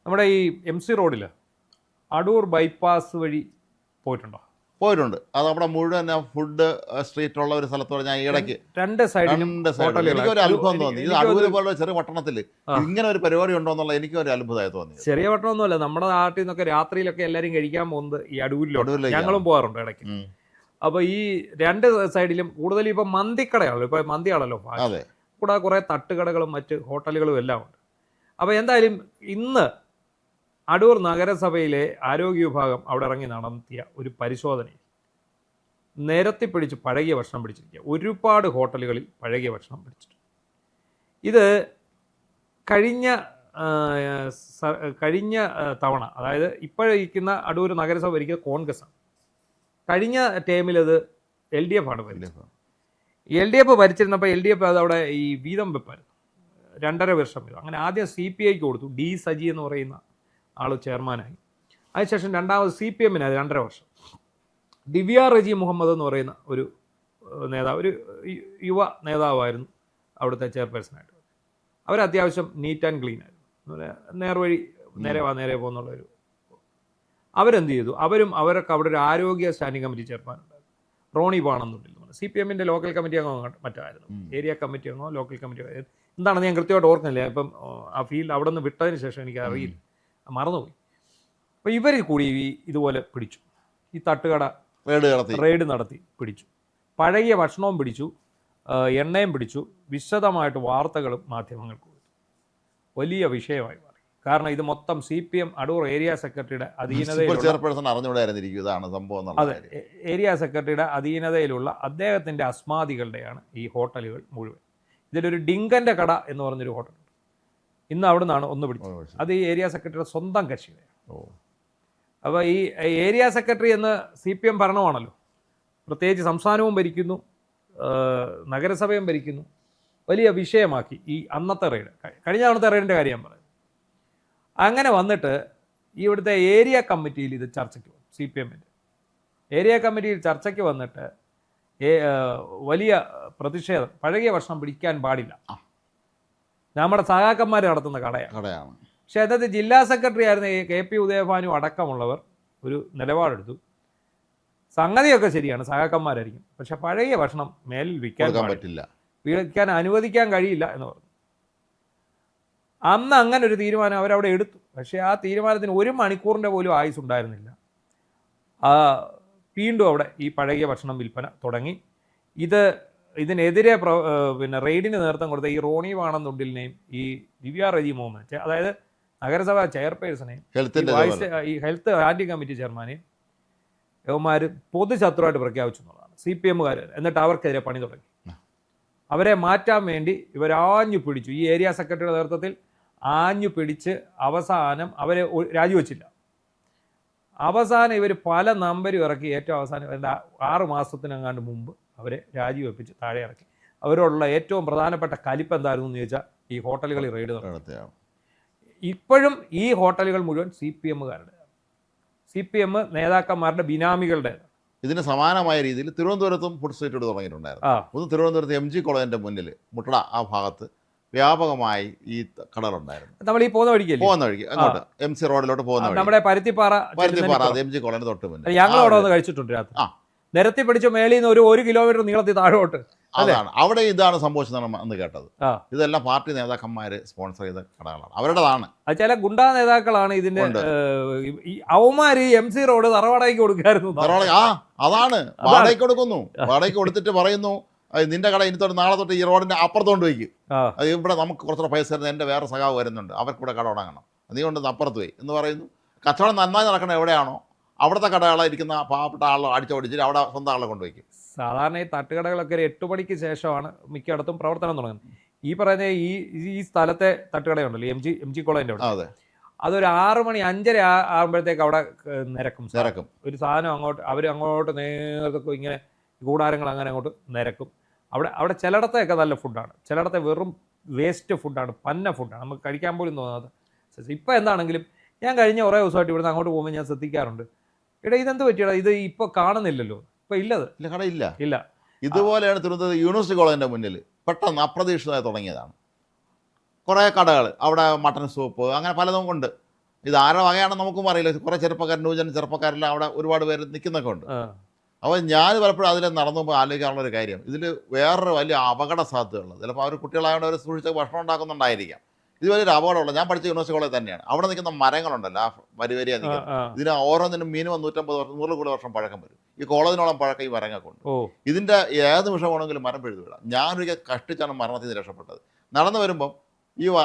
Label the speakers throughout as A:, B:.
A: നമ്മുടെ ഈ MC റോഡിൽ അടൂർ ബൈപ്പാസ് വഴി പോയിട്ടുണ്ടോ?
B: പോയിട്ടുണ്ട്. അത് അവിടെ മുഴുവൻ ഫുഡ് സ്ട്രീറ്റ് ഉള്ള ഒരു സ്ഥലത്തോടെ ഞാൻ ഇടയ്ക്ക്
A: രണ്ട് സൈഡിലും
B: എനിക്കൊരു അത്ഭുതം തോന്നി. ഇത് അടൂര് പോലെ ചെറിയ പട്ടണത്തിൽ ഇങ്ങനെ ഒരു പരിപാടി ഉണ്ടോ എന്നുള്ള എനിക്കൊരു അത്ഭുതമായി തോന്നി.
A: ചെറിയ പട്ടണമൊന്നുമല്ല, നമ്മുടെ നാട്ടിൽ നിന്നൊക്കെ രാത്രിയിലൊക്കെ എല്ലാവരും കഴിക്കാൻ പോകുന്നത് ഈ അടൂരിലോട്ട്. ഞങ്ങളും പോകാറുണ്ട് ഇടയ്ക്ക്. അപ്പോൾ ഈ രണ്ട് സൈഡിലും കൂടുതൽ ഇപ്പം മന്തിക്കടയാണല്ലോ, ഇപ്പം മന്തിയാണല്ലോ, കൂടാതെ കുറേ തട്ടുകടകളും മറ്റ് ഹോട്ടലുകളും എല്ലാം ഉണ്ട്. അപ്പോൾ എന്തായാലും ഇന്ന് അടൂർ നഗരസഭയിലെ ആരോഗ്യ വിഭാഗം അവിടെ ഇറങ്ങി നടത്തിയ ഒരു പരിശോധനയിൽ നിരത്തിപ്പിടിച്ച് പഴകിയ ഭക്ഷണം പിടിച്ചിരിക്കുക. ഒരുപാട് ഹോട്ടലുകളിൽ പഴകിയ ഭക്ഷണം പിടിച്ചിട്ടുണ്ട്. ഇത് കഴിഞ്ഞ തവണ, അതായത് ഇപ്പോഴിരിക്കുന്ന അടൂർ നഗരസഭ ഭരിക്കുന്നത് കോൺഗ്രസ്സാണ്. കഴിഞ്ഞ ടൈമിൽ അത് LDF ആണ് ഭരിച്ചത്. LDF ഭരിച്ചിരുന്നപ്പോൾ LDF അതവിടെ ഈ വീതം വെപ്പായിരുന്നു 2.5 വർഷം വീതം. അങ്ങനെ ആദ്യം CPIക്ക് കൊടുത്തു. D സജി എന്ന് പറയുന്ന ആൾ ചെയർമാനായി. അതിനുശേഷം രണ്ടാമത് CPM-ന് 2.5 വർഷം. ദിവ്യ റജി മുഹമ്മദ് എന്ന് പറയുന്ന ഒരു നേതാവ്, ഒരു യുവ നേതാവായിരുന്നു അവിടുത്തെ ചെയർപേഴ്സണായിട്ട്. അവരത്യാവശ്യം നീറ്റ് ആൻഡ് ക്ലീൻ ആയിരുന്നു, നേർവഴി നേരെ പോകുന്നുള്ളൊരു. അവരെന്ത് ചെയ്തു? അവരൊക്കെ അവിടെ ഒരു ആരോഗ്യ സ്റ്റാൻഡിംഗ് കമ്മിറ്റി ചെയർമാനുണ്ടായിരുന്നു, റോണി പാണെന്നുണ്ടിൽ. CPM-ന്റെ ലോക്കൽ കമ്മിറ്റി അംഗമോ മറ്റായിരുന്നു, ഏരിയ കമ്മിറ്റി അംഗമോ ലോക്കൽ കമ്മിറ്റി എന്താണെന്ന് ഞാൻ കൃത്യമായിട്ട് ഓർക്കുന്നില്ല. ഇപ്പം ആ ഫീൽഡ് അവിടെ നിന്ന് വിട്ടതിന് ശേഷം എനിക്ക് അറിയില്ല, മറന്നുപോയി. അപ്പോൾ ഇവർ കൂടി ഇതുപോലെ പിടിച്ചു. ഈ തട്ടുകട റെയ്ഡ് നടത്തി പിടിച്ചു. പഴകിയ ഭക്ഷണവും പിടിച്ചു, എണ്ണയും പിടിച്ചു. വിശദമായിട്ട് വാർത്തകളും മാധ്യമങ്ങൾക്ക് കൊടുത്തു. വലിയ വിഷയമായി മാറി. കാരണം ഇത് മൊത്തം CPM അടൂർ ഏരിയ സെക്രട്ടറിയുടെ ഏരിയ സെക്രട്ടറിയുടെ അധീനതയിലുള്ള അദ്ദേഹത്തിൻ്റെ അസ്മാദികളുടെയാണ് ഈ ഹോട്ടലുകൾ മുഴുവൻ. ഇതിലൊരു ഡിങ്കൻ്റെ കട എന്ന് പറഞ്ഞൊരു ഹോട്ടലുണ്ട്. ഇന്ന് അവിടെ നിന്നാണ് ഒന്ന് പിടിച്ചത്. അത് ഈ ഏരിയ സെക്രട്ടറിയുടെ സ്വന്തം കക്ഷിയുടെയാണ്. അപ്പോൾ ഈ ഏരിയ സെക്രട്ടറി എന്ന് CPM ഭരണമാണല്ലോ, പ്രത്യേകിച്ച് സംസ്ഥാനവും ഭരിക്കുന്നു, നഗരസഭയും ഭരിക്കുന്നു. വലിയ വിഷയമാക്കി ഈ അന്നത്തെ റെയ്ഡ്. കഴിഞ്ഞ തവണത്തെ റെയ്ഡിൻ്റെ കാര്യം ഞാൻ പറയുന്നത്. അങ്ങനെ വന്നിട്ട് ഇവിടുത്തെ ഏരിയ കമ്മിറ്റിയിൽ ഇത് ചർച്ചയ്ക്ക് വന്നു. CPM-ൻ്റെ ഏരിയ കമ്മിറ്റിയിൽ ചർച്ചയ്ക്ക് വന്നിട്ട് വലിയ പ്രതിഷേധം. പഴകിയ ഭക്ഷണം പിടിക്കാൻ പാടില്ല, നമ്മുടെ സഹാക്കന്മാർ നടത്തുന്ന കടയാണ്. പക്ഷേ അതായത് ജില്ലാ സെക്രട്ടറി ആയിരുന്ന KP ഉദയഭാനു അടക്കമുള്ളവർ ഒരു നിലപാടെടുത്തു. സംഗതിയൊക്കെ ശരിയാണ്, സഹാക്കന്മാരായിരിക്കും, പക്ഷെ പഴകിയ ഭക്ഷണം മേലിൽ വിൽക്കാൻ പറ്റില്ല, വിൽക്കാൻ അനുവദിക്കാൻ കഴിയില്ല എന്ന് പറഞ്ഞു. അന്ന് അങ്ങനെ ഒരു തീരുമാനം അവരവിടെ എടുത്തു. പക്ഷേ ആ തീരുമാനത്തിന് 1 മണിക്കൂറിൻ്റെ പോലും ആയുസ് ഉണ്ടായിരുന്നില്ല. വീണ്ടും അവിടെ ഈ പഴകിയ ഭക്ഷണം വിൽപ്പന തുടങ്ങി. ഇതിനെതിരെ റെയ്ഡിന് നേതൃത്വം കൊടുത്ത ഈ റോണി വാണെന്നുണ്ടിലിനെയും ഈ ദിവ്യ റജി മുഹമ്മദ്, അതായത് നഗരസഭാ ചെയർപേഴ്സണെയും ഈ ഹെൽത്ത് സ്റ്റാൻഡിംഗ് കമ്മിറ്റി ചെയർമാനെയും യവന്മാർ പൊതുശത്രുവായിട്ട് പ്രഖ്യാപിച്ചു എന്നുള്ളതാണ് CPM-കാർ. എന്നിട്ട് അവർക്കെതിരെ പണി തുടങ്ങി. അവരെ മാറ്റാൻ വേണ്ടി ഇവരാഞ്ഞു പിടിച്ചു. ഈ ഏരിയ സെക്രട്ടറിയുടെ നേതൃത്വത്തിൽ ആഞ്ഞു പിടിച്ച് അവസാനം അവരെ രാജിവെച്ചില്ല. അവസാനം ഇവർ പല നമ്പരും ഇറക്കി. ഏറ്റവും അവസാനം 6 മാസത്തിനെങ്ങാണ്ട് മുമ്പ് അവരെ രാജിവെപ്പിച്ച് താഴെ ഇറക്കി. അവരോടുള്ള ഏറ്റവും പ്രധാനപ്പെട്ട കലിപ്പ് എന്തായിരുന്നു എന്ന് ചോദിച്ചാൽ ഈ ഹോട്ടലുകളിൽ റെയ്ഡ് നടത്തുകയാണ്. ഇപ്പോഴും ഈ ഹോട്ടലുകൾ മുഴുവൻ CPM-കാരുടെയാണ്, CPM നേതാക്കന്മാരുടെ ബിനാമികളുടേതാണ്.
B: ഇതിന് സമാനമായ രീതിയിൽ തിരുവനന്തപുരത്തും ഫുഡ് സ്ട്രീറ്റ് തുടങ്ങിയിട്ടുണ്ടായിരുന്നു. ഒന്ന് തിരുവനന്തപുരത്ത് MG കോളേജിൻ്റെ മുന്നിൽ മുട്ടട ആ ഭാഗത്ത് വ്യാപകമായി ഈ കടകളുണ്ടായിരുന്നു.
A: നമ്മൾ ഈ പോകുന്ന വഴിക്ക്
B: അങ്ങോട്ട് MC റോഡിലോട്ട് പോകുന്ന
A: നമ്മുടെ പരുത്തിപ്പാറ
B: MG കോളേജിന് തൊട്ട് മുന്നിൽ
A: ഞങ്ങൾ അവിടെ ഒന്ന് കഴിച്ചിട്ടുണ്ട്. രാത്രി നിരത്തി പിടിച്ച് മേളിൽ നിന്ന് 1 കിലോമീറ്റർ നീളത്തിൽ താഴോട്ട്.
B: അതാണ് അവിടെ ഇതാണ് സംഭവിച്ചതാണ് എന്ന് കേട്ടത്. ഇതെല്ലാം പാർട്ടി നേതാക്കന്മാർ സ്പോൺസർ ചെയ്ത കടകളാണ്, അവരുടേതാണ്.
A: അത് ചില ഗുണ്ടാ നേതാക്കളാണ് ഇതിന്റെ. അവന്മാര് MC റോഡ് തറവാടകയ്ക്ക് കൊടുക്കായിരുന്നു.
B: അതാണ് വാടകയ്ക്ക് കൊടുക്കുന്നു. വാടകയ്ക്ക് കൊടുത്തിട്ട് പറയുന്നു നിന്റെ കട ഇനി തൊട്ട് നാളെ തൊട്ട് ഈ റോഡിന്റെ അപ്പുറത്തോണ്ട് വയ്ക്കും. ഇവിടെ നമുക്ക് കുറച്ചുകൂടെ പൈസ തരുന്ന എൻ്റെ വേറെ സഖാവ് വരുന്നുണ്ട്, അവർക്കൂടെ കട തുടങ്ങണം, നീ കൊണ്ട് അപ്പുറത്ത് പോയി എന്ന് പറയുന്നു. കച്ചവടം നന്നായി നടക്കണം എവിടെയാണോ അവിടുത്തെ കടകളായിരിക്കുന്ന പാവപ്പെട്ട ആളെ അടിച്ചോടിച്ചിട്ട് അവിടെ സ്വന്തം ആളെ കൊണ്ടുപോയിക്കും.
A: സാധാരണ ഈ തട്ടുകടകളൊക്കെ ഒരു 8 മണിക്ക് ശേഷമാണ് മിക്കയിടത്തും പ്രവർത്തനം തുടങ്ങുന്നത്. ഈ പറയുന്ന ഈ സ്ഥലത്തെ തട്ടുകടയുണ്ടല്ലോ, MG കോളേജിൻ്റെ അവിടെ, അതൊരു 6 മണി 5:30 ആകുമ്പോഴത്തേക്ക് അവിടെ നിരക്കും. ഒരു സാധനം അങ്ങോട്ട് നേരത്തെ ഇങ്ങനെ കൂടാരങ്ങൾ അങ്ങനെ അങ്ങോട്ട് നിരക്കും. അവിടെ ചിലയിടത്തൊക്കെ നല്ല ഫുഡാണ്, ചിലയിടത്തെ വെറും വേസ്റ്റ് ഫുഡാണ്, പന്ന ഫുഡാണ്, നമുക്ക് കഴിക്കാൻ പോലും തോന്നാതെ. ഇപ്പം എന്താണെങ്കിലും ഞാൻ കഴിഞ്ഞ കുറേ ദിവസമായിട്ട് ഇവിടുന്ന് അങ്ങോട്ട് പോകുമ്പോൾ ഞാൻ ശ്രദ്ധിക്കാറുണ്ട്, ഇതെന്ത് പറ്റിയടാ, ഇത് ഇപ്പോൾ കാണുന്നില്ലല്ലോ, ഇപ്പോൾ ഇല്ല.
B: ഇതുപോലെയാണ് തിരുവനന്തപുരം യൂണിവേഴ്സിറ്റി കോളേജിൻ്റെ മുന്നിൽ പെട്ടെന്ന് അപ്രതീക്ഷിതമായി തുടങ്ങിയതാണ്. കുറേ കടകൾ അവിടെ മട്ടൺ സൂപ്പ് അങ്ങനെ പലതും ഉണ്ട്. ഇത് ആരുടെ വകയാണെന്ന് നമുക്കും അറിയില്ല. കുറേ ചെറുപ്പക്കാർ, ന്യൂജൻ ചെറുപ്പക്കാരെല്ലാം അവിടെ ഒരുപാട് പേര് നിൽക്കുന്നൊക്കെ ഉണ്ട്. അപ്പോൾ ഞാൻ പലപ്പോഴും അതിൽ നടന്നു പോകുമ്പോൾ ആലോചിക്കാനുള്ളൊരു കാര്യം, ഇതിൽ വേറൊരു വലിയ അപകട സാധ്യതയുള്ളത്. ചിലപ്പോൾ അവർ കുട്ടികളായതുകൊണ്ട് അവർ സൂക്ഷിച്ച് ഭക്ഷണം ഉണ്ടാക്കുന്നുണ്ടായിരിക്കാം. ഇത് വലിയൊരു അപകടമുള്ള, ഞാൻ പഠിച്ച യൂണിവേഴ്സിറ്റി കോളേജ് തന്നെയാണ്. അവിടെ നിൽക്കുന്ന മരങ്ങളുണ്ടല്ലോ, ആ വരിവരിയാ നിൽക്കുന്നത്, ഇതിന് ഓരോന്നിനും മിനിമം 150 വർഷം 100 കൂടി വർഷം പഴക്കം വരും. ഈ കോളേജിനോളം പഴക്കം ഈ മരങ്ങൾക്കുണ്ട്. ഇതിൻ്റെ ഏത് നിമിഷം വേണമെങ്കിലും മരം പിഴുതു വിടാം. ഞാനൊരിക്കൽ കഷ്ടിച്ചാണ് മരണത്തിൽ നിന്ന് രക്ഷപ്പെട്ടത്. നടന്നു വരുമ്പം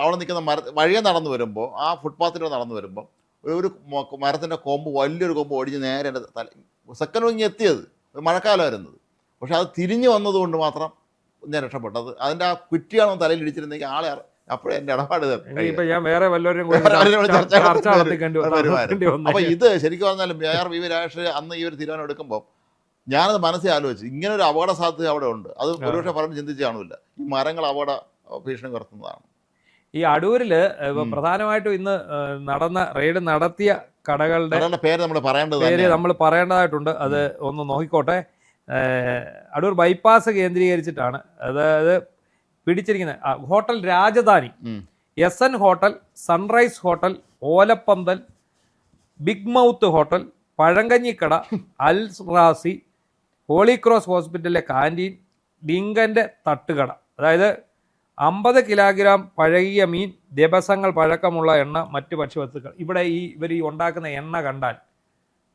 B: അവിടെ നിൽക്കുന്ന വഴിയെ നടന്നു വരുമ്പോൾ, ആ ഫുട്പാത്തിലൂടെ നടന്നു വരുമ്പോൾ ഒരു മരത്തിൻ്റെ കൊമ്പ്, വലിയൊരു കൊമ്പ് ഒടിഞ്ഞ് നേരെ എൻ്റെ സെക്കൻഡ് ഇങ്ങ് എത്തിയത്, മഴക്കാലം വരുന്നത്. പക്ഷെ അത് തിരിഞ്ഞു വന്നതുകൊണ്ട് മാത്രം ഞാൻ രക്ഷപ്പെട്ടത്. അതിൻ്റെ ആ കുറ്റിയാണോ തലയിൽ ഇടിച്ചിരുന്നെങ്കിൽ ആളെ അപ്പോഴേ എൻ്റെ ഇടപാട്. അപ്പോൾ ഇത് ശരിക്കും പറഞ്ഞാലും വി രാജേഷ് അന്ന് ഈ ഒരു തീരുമാനം എടുക്കുമ്പോൾ ഞാനത് മനസ്സിൽ ആലോചിച്ചു, ഇങ്ങനെ ഒരു അപകട സാധ്യത അവിടെ ഉണ്ട്. അത് ഒരുപക്ഷെ പറഞ്ഞ് ചിന്തിച്ച് കാണില്ല. ഈ മരങ്ങൾ അപകട ഭീഷണി ഉയർത്തുന്നതാണ്.
A: ഈ അടൂരിൽ പ്രധാനമായിട്ടും ഇന്ന് റെയ്ഡ് നടത്തിയ കടകളുടെ
B: പേര്
A: നമ്മൾ പറയേണ്ടതായിട്ടുണ്ട്. അത് ഒന്ന് നോക്കിക്കോട്ടെ. അടൂർ ബൈപ്പാസ് കേന്ദ്രീകരിച്ചിട്ടാണ് അതായത് പിടിച്ചിരിക്കുന്നത്. Hotel Rajdhani, SN hotel, sunrise hotel, Olappanthal, big mouth hotel, Pazhankanjikkada, Al Razi, holy cross ഹോസ്പിറ്റലിലെ കാൻറ്റീൻ, ഡിങ്കൻ്റെ തട്ടുകട. അതായത് 50 കിലോഗ്രാം പഴകിയ മീൻ, ദിവസങ്ങൾ പഴക്കമുള്ള എണ്ണ, മറ്റ് ഭക്ഷ്യവസ്തുക്കൾ. ഇവിടെ ഇവർ ഈ ഉണ്ടാക്കുന്ന എണ്ണ കണ്ടാൽ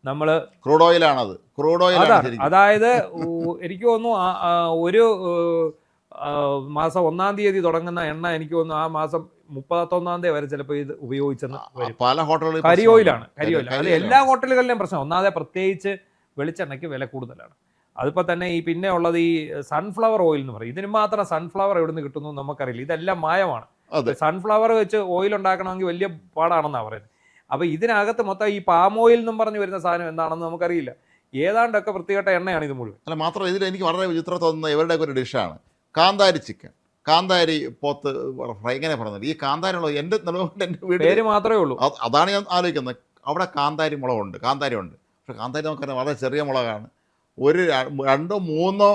A: നമ്മൾ
B: ക്രൂഡ് ഓയിലാണത്. ക്രൂഡ് ഓയിൽ
A: അതായത് എനിക്ക് തോന്നുന്നു ഒരു മാസം 1-ാം തീയതി തുടങ്ങുന്ന എണ്ണ എനിക്ക് തോന്നുന്നു ആ മാസം 31-ാം തീയതി വരെ ചിലപ്പോൾ ഇത് ഉപയോഗിച്ചെന്ന് വരും.
B: പല ഹോട്ടലുകളിൽ
A: കരി ഓയിലാണ്. അത് എല്ലാ ഹോട്ടലുകളിലെയും പ്രശ്നം. ഒന്നാമതെ പ്രത്യേകിച്ച് വെളിച്ചെണ്ണയ്ക്ക് വില കൂടുതലാണ്. അതിപ്പോൾ തന്നെ ഈ പിന്നെ ഉള്ളത് ഈ സൺഫ്ലവർ ഓയിൽ എന്ന് പറയും. ഇതിന് മാത്രം സൺഫ്ലവർ എവിടെ നിന്ന് കിട്ടുന്നു നമുക്കറിയില്ല. ഇതെല്ലാം മായമാണ്. സൺഫ്ലവർ വെച്ച് ഓയിൽ ഉണ്ടാക്കണമെങ്കിൽ വലിയ പാടാണെന്നാണ് പറയുന്നത്. അപ്പോൾ ഇതിനകത്ത് മൊത്തം ഈ പാം ഓയിൽ എന്നും പറഞ്ഞ് വരുന്ന സാധനം എന്താണെന്ന് നമുക്കറിയില്ല. ഏതാണ്ടൊക്കെ വൃത്തികെട്ട എണ്ണയാണ് ഇത് മുഴുവൻ.
B: അല്ല, മാത്രമല്ല ഇതിൽ എനിക്ക് വളരെ വിചിത്രം തോന്നുന്ന ഇവരുടെയൊക്കെ ഒരു ഡിഷാണ് കാന്താരി ചിക്കൻ, കാന്താരി പോത്ത് ഫ്രൈ. ഇങ്ങനെ പറഞ്ഞത് ഈ കാന്താരി ഉള്ളത് എൻ്റെ നിലവിൽ എൻ്റെ വീട്ടിൽ
A: പേര് മാത്രമേ ഉള്ളൂ.
B: അതാണ് ഞാൻ ആലോചിക്കുന്നത്. അവിടെ കാന്താരി മുളകുണ്ട്, കാന്താരി ഉണ്ട്. പക്ഷേ കാന്താരി നമുക്കറിയാം വളരെ ചെറിയ മുളകാണ്. ഒരു 2-3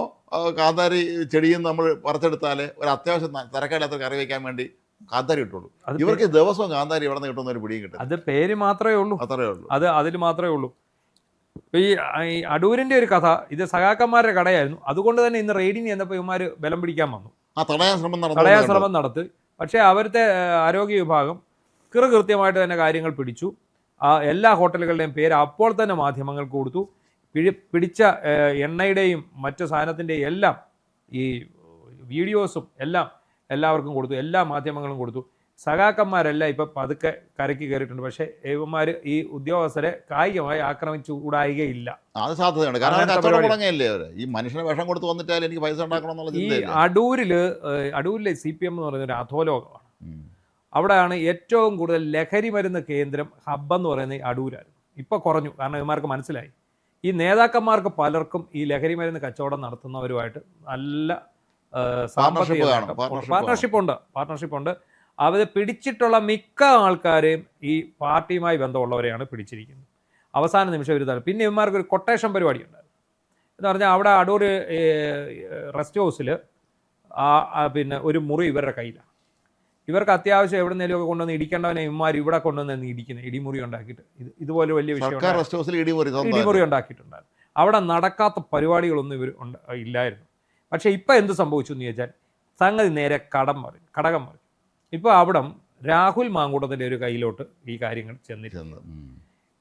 B: കാന്താരി ചെടിയും നമ്മൾ പറിച്ചെടുത്താൽ ഒരു അത്യാവശ്യം തിരക്കായില്ലാത്ത കറി വയ്ക്കാൻ വേണ്ടി കാന്താരി കിട്ടുള്ളൂ. ഇവർക്ക് ദിവസവും കാന്താരി എവിടെ നിന്ന് കിട്ടുന്ന ഒരു പിടിയും കിട്ടും.
A: അത് പേര് മാത്രമേ ഉള്ളൂ,
B: അത്രേ ഉള്ളൂ.
A: അതിൽ മാത്രമേ ഉള്ളൂ. ഈ അടൂരിൻ്റെ ഒരു കഥ, ഇത് സഖാക്കന്മാരുടെ കടയായിരുന്നു. അതുകൊണ്ട് തന്നെ ഇന്ന് റെയ്ഡിന് ചെന്നപ്പോൾ ഇവന്മാർ ബലം പിടിക്കാൻ വന്നു, തടയാൻ ശ്രമം നടത്തി. പക്ഷേ അവിടുത്തെ ആരോഗ്യ വിഭാഗം കൃത്യമായിട്ട് തന്നെ കാര്യങ്ങൾ പിടിച്ചു. എല്ലാ ഹോട്ടലുകളുടെയും പേര് അപ്പോൾ തന്നെ മാധ്യമങ്ങൾക്ക് കൊടുത്തു. പിടിച്ച എണ്ണയുടെയും മറ്റു സാധനത്തിൻ്റെയും എല്ലാം ഈ വീഡിയോസും എല്ലാം എല്ലാവർക്കും കൊടുത്തു, എല്ലാ മാധ്യമങ്ങളും കൊടുത്തു. സഖാക്കന്മാരെല്ലാം ഇപ്പം പതുക്കെ കരയ്ക്ക് കയറിയിട്ടുണ്ട്. പക്ഷേ ഇവന്മാർ ഈ ഉദ്യോഗസ്ഥരെ കായികമായി ആക്രമിച്ചുകൂടായികയില്ല.
B: അത് സാധ്യതയുണ്ട്. കാരണം ഈ മനുഷ്യനെ വിഷം കൊടുത്ത് വന്നിട്ടാലും എനിക്ക് പൈസ ഉണ്ടാക്കണം എന്നുള്ള
A: ഈ അടൂരിലെ CPM എന്ന് പറയുന്ന ഒരു അധോലോകമാണ്. അവിടെയാണ് ഏറ്റവും കൂടുതൽ ലഹരി മരുന്ന് കേന്ദ്രം ഹബ്ബെന്ന് പറയുന്നത് ഈ അടൂരായിരുന്നു. ഇപ്പോൾ കുറഞ്ഞു, കാരണം ഇവന്മാർക്ക് മനസ്സിലായി ഈ നേതാക്കന്മാർക്ക് പലർക്കും ഈ ലഹരി മരുന്ന് കച്ചവടം നടത്തുന്നവരുമായിട്ട് നല്ല സാമ്പത്തിക പാർട്ട്ണർഷിപ്പുണ്ട്. അവർ പിടിച്ചിട്ടുള്ള മിക്ക ആൾക്കാരെയും ഈ പാർട്ടിയുമായി ബന്ധമുള്ളവരെയാണ് പിടിച്ചിരിക്കുന്നത്. അവസാന നിമിഷം ഒരു തരം. പിന്നെ ഇവന്മാർക്കൊരു കൊട്ടേഷൻ പരിപാടി ഉണ്ടായിരുന്നു. എന്ന് പറഞ്ഞാൽ അവിടെ അടൂർ റെസ്റ്റ് ഹൗസിൽ പിന്നെ ഒരു മുറി ഇവരുടെ കയ്യിലാണ്. ഇവർക്ക് അത്യാവശ്യം എവിടെ നിന്നെങ്കിലുമൊക്കെ കൊണ്ടുവന്ന് ഇടിക്കേണ്ടവനെ ഇവന്മാർ ഇവിടെ കൊണ്ടുവന്ന് ഇടിക്കുന്നത്, ഇടിമുറി ഉണ്ടാക്കിയിട്ട്. ഇതുപോലെ വലിയ വിഷയം ഇടിമുറി ഉണ്ടാക്കിയിട്ടുണ്ടായിരുന്നു. അവിടെ നടക്കാത്ത പരിപാടികളൊന്നും ഇവർ ഇല്ലായിരുന്നു. പക്ഷേ ഇപ്പം എന്ത് സംഭവിച്ചു എന്ന് ചോദിച്ചാൽ സംഗതി നേരെ കടകം മാറി. ഇപ്പോൾ അവിടം രാഹുൽ മാങ്കൂട്ടത്തിൻ്റെ ഒരു കയ്യിലോട്ട് ഈ കാര്യങ്ങൾ ചെന്നിരുന്നത്.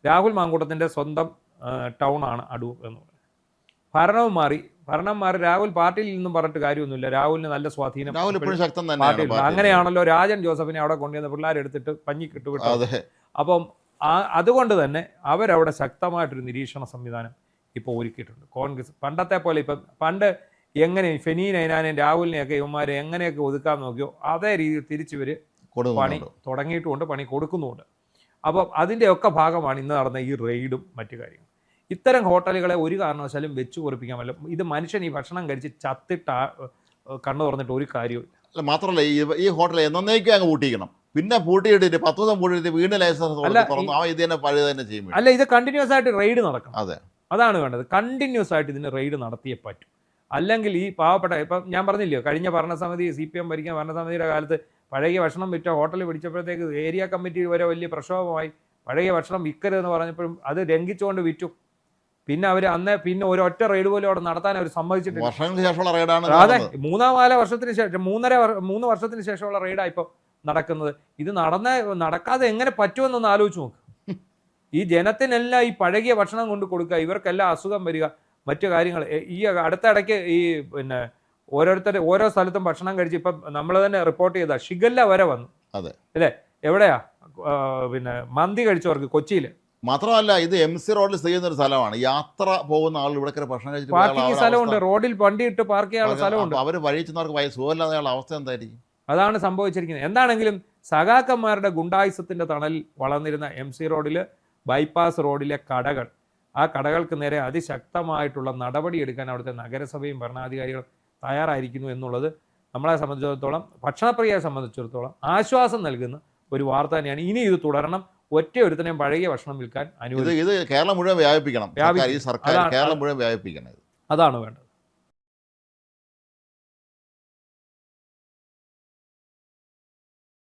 A: രാഹുൽ മാങ്കൂട്ടത്തിൻ്റെ സ്വന്തം ടൗണാണ് അടൂർ എന്ന് പറയുന്നത്. ഭരണം മാറി. രാഹുൽ പാർട്ടിയിൽ നിന്നും പറഞ്ഞിട്ട് കാര്യമൊന്നുമില്ല. രാഹുലിന് നല്ല സ്വാധീനം പാർട്ടിയിൽ. അങ്ങനെയാണല്ലോ രാജൻ ജോസഫിനെ അവിടെ കൊണ്ടുവന്ന പിള്ളേരെടുത്തിട്ട് പഞ്ഞിക്കിട്ട് വിട്ടത്. അപ്പം അതുകൊണ്ട് തന്നെ അവരവിടെ ശക്തമായിട്ടൊരു നിരീക്ഷണ സംവിധാനം ഇപ്പോൾ ഒരുക്കിയിട്ടുണ്ട്. കോൺഗ്രസ് പണ്ടത്തെ പോലെ ഇപ്പം പണ്ട് എങ്ങനെ ഫെനി നൈനാനെയും രാഹുലിനെയൊക്കെ ഇവന്മാരെ എങ്ങനെയൊക്കെ ഒതുക്കാൻ നോക്കിയോ അതേ രീതിയിൽ തിരിച്ചിവർ പണി തുടങ്ങിയിട്ടുമുണ്ട്, പണി കൊടുക്കുന്നുമുണ്ട്. അപ്പം അതിൻ്റെയൊക്കെ ഭാഗമാണ് ഇന്ന് നടന്ന ഈ റെയ്ഡും മറ്റു കാര്യങ്ങളും. ഇത്തരം ഹോട്ടലുകളെ ഒരു കാരണവശാലും വെച്ച് പൊറിപ്പിക്കാൻ പറ്റില്ല. ഇത് മനുഷ്യൻ ഈ ഭക്ഷണം കഴിച്ച് ചത്തിട്ട് കണ്ണു തുറന്നിട്ട് ഒരു കാര്യമില്ല.
B: അല്ല, മാത്രമല്ല ഈ ഹോട്ടൽ എന്നേക്കും അങ്ങ് പൂട്ടിക്കണം. പിന്നെ പൂട്ടിയിട്ടിട്ട് 10 ദിവസം പൂട്ടിയിട്ട് വീണ്ടും ലൈസൻസ് ചെയ്യും.
A: അല്ല, ഇത് കണ്ടിന്യൂസ് ആയിട്ട് റെയ്ഡ് നടക്കണം. അതാണ് വേണ്ടത്. കണ്ടിന്യൂസ് ആയിട്ട് ഇതിന് റെയ്ഡ് നടത്തിയേ പറ്റും. അല്ലെങ്കിൽ ഈ പാവപ്പെട്ട ഇപ്പം ഞാൻ പറഞ്ഞില്ലയോ, കഴിഞ്ഞ ഭരണസമിതി CPM ഭരിക്കുന്ന ഭരണസമിതിയുടെ കാലത്ത് പഴകിയ ഭക്ഷണം വിറ്റ ഹോട്ടലിൽ പിടിച്ചപ്പോഴത്തേക്ക് ഏരിയ കമ്മിറ്റി വരെ വലിയ പ്രക്ഷോഭമായി പഴകിയ ഭക്ഷണം വിൽക്കരുതെന്ന് പറഞ്ഞപ്പോഴും അത് ലംഘിച്ചുകൊണ്ട് വിറ്റു. പിന്നെ അവർ പിന്നെ ഒരൊറ്റ റെയ്ഡ് പോലും അവിടെ നടത്താൻ അവർ സമ്മതിച്ചിട്ടില്ല.
B: വർഷങ്ങൾക്ക് ശേഷമുള്ള റെയ്ഡാണ്.
A: അതെ, 3 വർഷത്തിന് ശേഷം 3 വർഷത്തിന് ശേഷമുള്ള റെയ്ഡാണ് ഇപ്പോൾ നടക്കുന്നത്. ഇത് നടക്കാതെ എങ്ങനെ പറ്റുമെന്നൊന്ന് ആലോചിച്ച് നോക്ക്. ഈ ജനത്തിനെല്ലാം ഈ പഴകിയ ഭക്ഷണം കൊണ്ട് കൊടുക്കുക, ഇവർക്കെല്ലാം അസുഖം വരിക, മറ്റു കാര്യങ്ങൾ. ഈ അടുത്തിടയ്ക്ക് ഈ പിന്നെ ഓരോ സ്ഥലത്തും ഭക്ഷണം കഴിച്ച് ഇപ്പം നമ്മൾ തന്നെ റിപ്പോർട്ട് ചെയ്ത ഷിഗല്ല വരെ വന്നു.
B: അതെ
A: അല്ലേ? എവിടെയാ പിന്നെ മന്തി കഴിച്ചവർക്ക് കൊച്ചിയിൽ.
B: മാത്രമല്ല ഇത് MC റോഡിൽ സ്ഥിതി ചെയ്യുന്ന ഒരു സ്ഥലമാണ്. യാത്ര പോകുന്ന ആളുകൾ ഇവിടെ ഭക്ഷണം കഴിച്ചിട്ട്
A: പാർക്കിംഗ് സ്ഥലമുണ്ട്, റോഡിൽ വണ്ടി ഇട്ട് പാർക്ക് ചെയ്യാനുള്ള സ്ഥലമുണ്ട്.
B: അവർ വഴിച്ചവർക്ക് സുഖമില്ലാതെയുള്ള അവസ്ഥ എന്തായിരിക്കും?
A: അതാണ് സംഭവിച്ചിരിക്കുന്നത്. എന്താണെങ്കിലും സഖാക്കന്മാരുടെ ഗുണ്ടായുസത്തിന്റെ തണലിൽ വളർന്നിരുന്ന MC റോഡിൽ, ബൈപ്പാസ് റോഡിലെ കടകൾ, ആ കടകൾക്ക് നേരെ അതിശക്തമായിട്ടുള്ള നടപടിയെടുക്കാൻ അവിടുത്തെ നഗരസഭയും ഭരണാധികാരികളും തയ്യാറായിരിക്കുന്നു എന്നുള്ളത് നമ്മളെ സംബന്ധിച്ചിടത്തോളം, ഭക്ഷണപ്രിയയെ സംബന്ധിച്ചിടത്തോളം ആശ്വാസം നൽകുന്ന ഒരു വാർത്ത തന്നെയാണ്. ഇനി ഇത് തുടരണം. ഒരുത്തനെയും പഴകിയ ഭക്ഷണം വിൽക്കാൻ അനുവദിക്കും.
B: ഇത് കേരളം മുഴുവൻ വ്യാപിപ്പിക്കണം. ഈ സർക്കാർ കേരളം മുഴുവൻ വ്യാപിപ്പിക്കണം.
A: അതാണ് വേണ്ടത്.